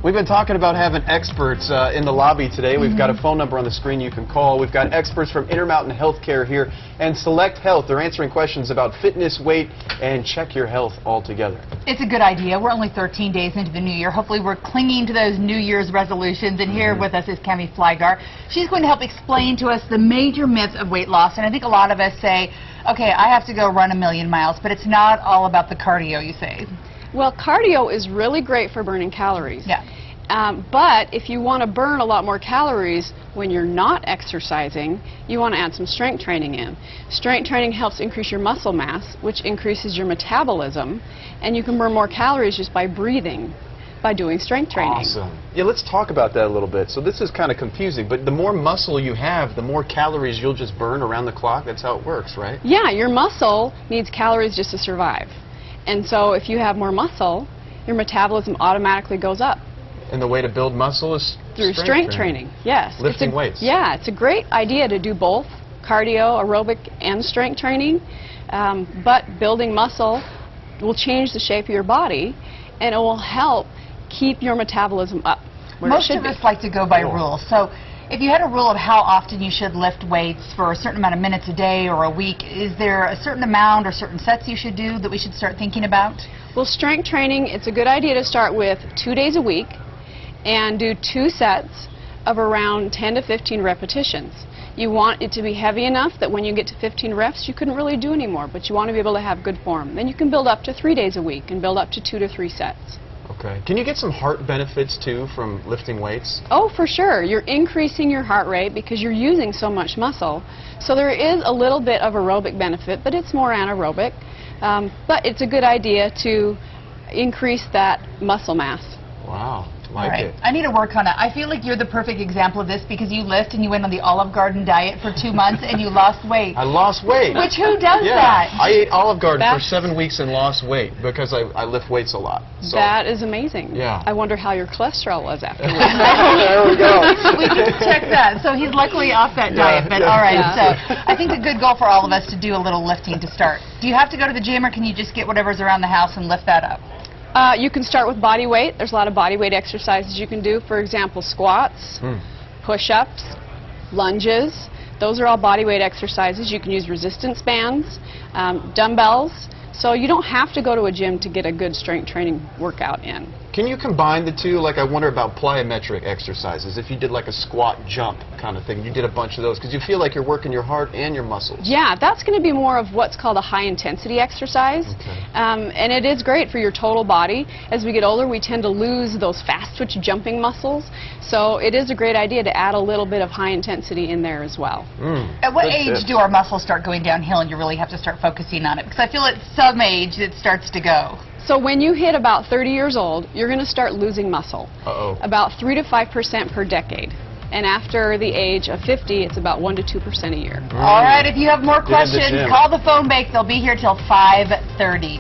We've been talking about having experts in the lobby today. We've got a phone number on the screen you can call. We've got experts from Intermountain Healthcare here and SelectHealth. They're answering questions about fitness, weight, and check your health all together. It's a good idea. We're only 13 days into the new year. Hopefully we're clinging to those New Year's resolutions. And here with us is Cami Flygare. She's going to help explain to us the major myths of weight loss. And I think a lot of us say, okay, I have to go run 1,000,000 miles, but it's not all about the cardio, you say. Well, cardio is really great for burning calories. Yeah. But if you want to burn a lot more calories when you're not exercising, you want to add some strength training in. Strength training helps increase your muscle mass, which increases your metabolism, and you can burn more calories just by breathing, by doing strength training. Awesome. Yeah, let's talk about that a little bit. So this is kind of confusing, but the more muscle you have, the more calories you'll just burn around the clock. That's how it works, right? Yeah, your muscle needs calories just to survive. And so if you have more muscle, your metabolism automatically goes up. And the way to build muscle is through strength training. Yes. Lifting weights. Yeah, it's a great idea to do both cardio, aerobic, and strength training. But building muscle will change the shape of your body, and it will help keep your metabolism up. Most of us like to go by rules. So if you had a rule of how often you should lift weights for a certain amount of minutes a day or a week, is there a certain amount or certain sets you should do that we should start thinking about? Well, strength training, it's a good idea to start with 2 days a week and do 2 sets of around 10 to 15 repetitions. You want it to be heavy enough that when you get to 15 reps, you couldn't really do anymore, but you want to be able to have good form. Then you can build up to 3 days a week and build up to 2 to 3 sets. Okay. Can you get some heart benefits, too, from lifting weights? Oh, for sure. You're increasing your heart rate because you're using so much muscle. So there is a little bit of aerobic benefit, but it's more anaerobic. But it's a good idea to increase that muscle mass. Wow. All right. I need to work on it. I feel like you're the perfect example of this because you lift and you went on the Olive Garden diet for 2 months and you lost weight. I lost weight. Which who does that? I ate Olive Garden for 7 weeks and lost weight because I lift weights a lot. So. That is amazing. Yeah. I wonder how your cholesterol was afterwards. There we go. We need to check that. So he's luckily off that diet. But all right. So I think a good goal for all of us to do a little lifting to start. Do you have to go to the gym or can you just get whatever's around the house and lift that up? You can start with body weight. There's a lot of body weight exercises you can do. For example, squats, push-ups, lunges. Those are all body weight exercises. You can use resistance bands, dumbbells. So you don't have to go to a gym to get a good strength training workout in. Can you combine the two? Like, I wonder about plyometric exercises. If you did like a squat jump kind of thing, you did a bunch of those because you feel like you're working your heart and your muscles. Yeah, that's going to be more of what's called a high-intensity exercise. Okay. And it is great for your total body. As we get older, we tend to lose those fast-twitch jumping muscles. So it is a great idea to add a little bit of high intensity in there as well. At what age do our muscles start going downhill and you really have to start focusing on it? Because I feel at some age it starts to go. So when you hit about 30 years old, you're going to start losing muscle. About 3 to 5% per decade. And after the age of 50, it's about 1 to 2% a year. All right, if you have more questions, call the phone bank. They'll be here till 5:30.